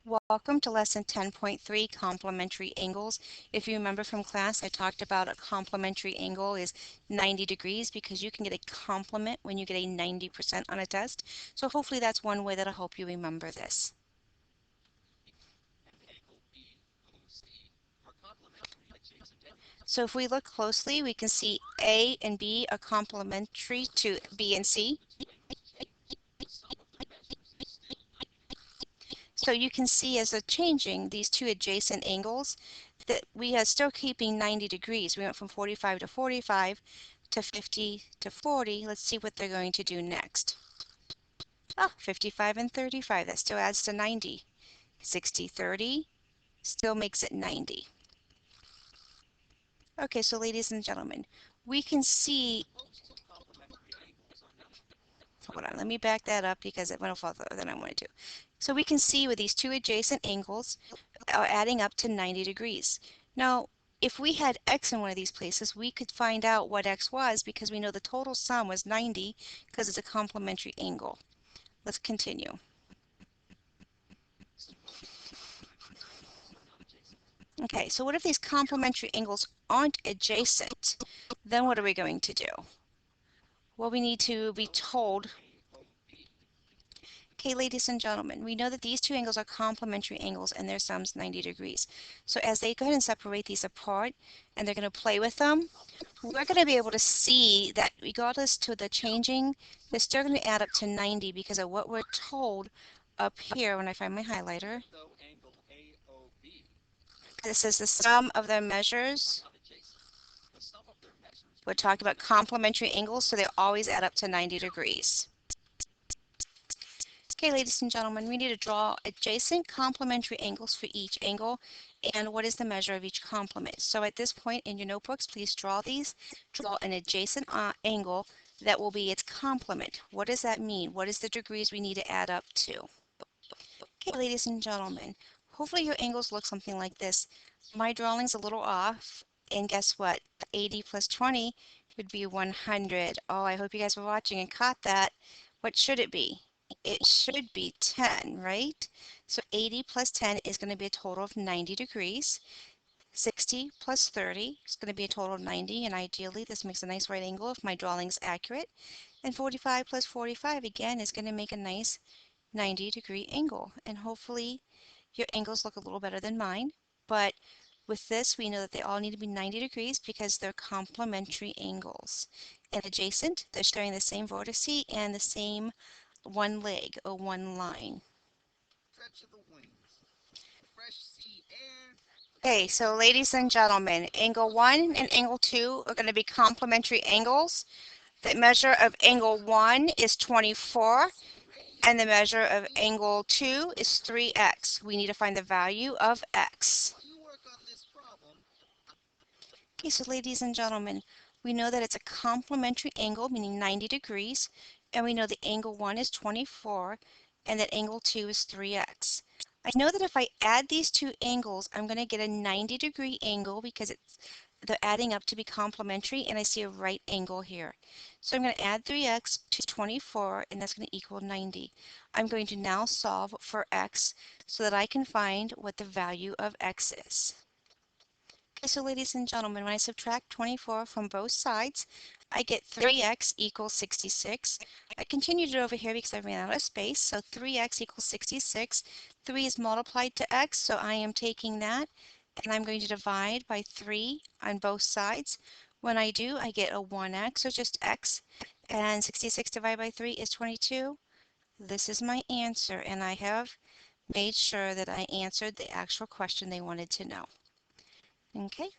Welcome to lesson 10.3, complementary angles. If you remember from class, I talked about a complementary angle is 90 degrees because you can get a complement when you get a 90% on a test. So hopefully that's one way that'll help you remember this. So if we look closely, we can see A and B are complementary to B and C. So you can see as they're changing these two adjacent angles that we are still keeping 90 degrees. We went from 45 to 45 to 50 to 40. Let's see what they're going to do next. 55 and 35, that still adds to 90. 60, 30 still makes it 90. Okay, so ladies and gentlemen, we can see, hold on, let me back that up because it went farther than I wanted to. So we can see with these two adjacent angles are adding up to 90 degrees. Now, if we had x in one of these places, we could find out what x was because we know the total sum was 90 because it's a complementary angle. Let's continue. Okay, so what if these complementary angles aren't adjacent? Then what are we going to do? Well, we need to be told, okay, ladies and gentlemen, we know that these two angles are complementary angles and their sum's 90 degrees. So as they go ahead and separate these apart and they're going to play with them, we're going to be able to see that regardless to the changing, they're still going to add up to 90 because of what we're told up here when I find my highlighter. This is the sum of their measures. We're talking about complementary angles, so they always add up to 90 degrees. Okay, ladies and gentlemen, we need to draw adjacent complementary angles for each angle and what is the measure of each complement. So at this point in your notebooks, please draw these. Draw an adjacent angle that will be its complement. What does that mean? What is the degrees we need to add up to? Okay, ladies and gentlemen, hopefully your angles look something like this. My drawing's a little off, and guess what? 80 plus 20 would be 100. Oh, I hope you guys were watching and caught that. What should it be? It should be 10, right? So 80 plus 10 is going to be a total of 90 degrees. 60 plus 30 is going to be a total of 90, and ideally this makes a nice right angle if my drawing's accurate. And 45 plus 45 again is going to make a nice 90-degree angle, and hopefully your angles look a little better than mine. But with this, we know that they all need to be 90 degrees because they're complementary angles. And adjacent, they're sharing the same vertice and the same one leg or one line. Okay, so ladies and gentlemen, angle 1 and angle 2 are going to be complementary angles. The measure of angle 1 is 24 and the measure of angle 2 is 3x. We need to find the value of x. Okay, so ladies and gentlemen, we know that it's a complementary angle, meaning 90 degrees, and we know the angle 1 is 24 and that angle 2 is 3x. I know that if I add these two angles, I'm going to get a 90-degree angle because they're adding up to be complementary, and I see a right angle here. So I'm going to add 3x to 24, and that's going to equal 90. I'm going to now solve for x so that I can find what the value of x is. Okay, so ladies and gentlemen, when I subtract 24 from both sides, I get 3x equals 66. I continued it over here because I ran out of space, so 3x equals 66. 3 is multiplied to x, so I am taking that and I'm going to divide by 3 on both sides. When I do, I get a 1x, so just x, and 66 divided by 3 is 22. This is my answer, and I have made sure that I answered the actual question they wanted to know. Okay.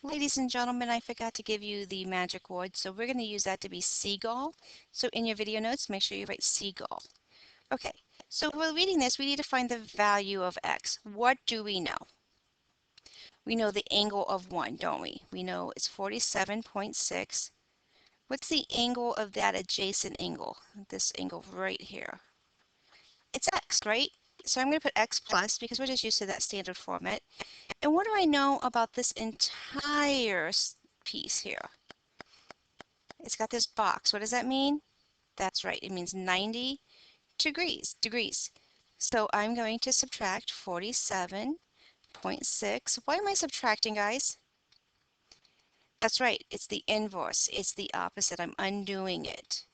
Ladies and gentlemen, I forgot to give you the magic word, so we're going to use that to be seagull. So in your video notes, make sure you write seagull. Okay, so while reading this, we need to find the value of x. What do we know? We know the angle of 1, don't we? We know it's 47.6. What's the angle of that adjacent angle? This angle right here. It's x, right? So I'm going to put x plus because we're just used to that standard format. And what do I know about this entire piece here? It's got this box. What does that mean? That's right. It means 90 degrees. So I'm going to subtract 47.6. Why am I subtracting, guys? That's right, it's the inverse. It's the opposite. I'm undoing it.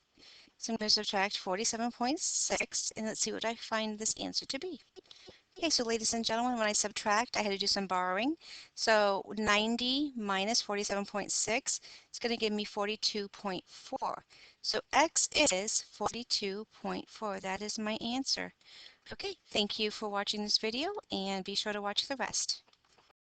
So I'm going to subtract 47.6, and let's see what I find this answer to be. Okay, so ladies and gentlemen, when I subtract, I had to do some borrowing. So 90 minus 47.6 is going to give me 42.4. So x is 42.4. That is my answer. Okay, thank you for watching this video, and be sure to watch the rest.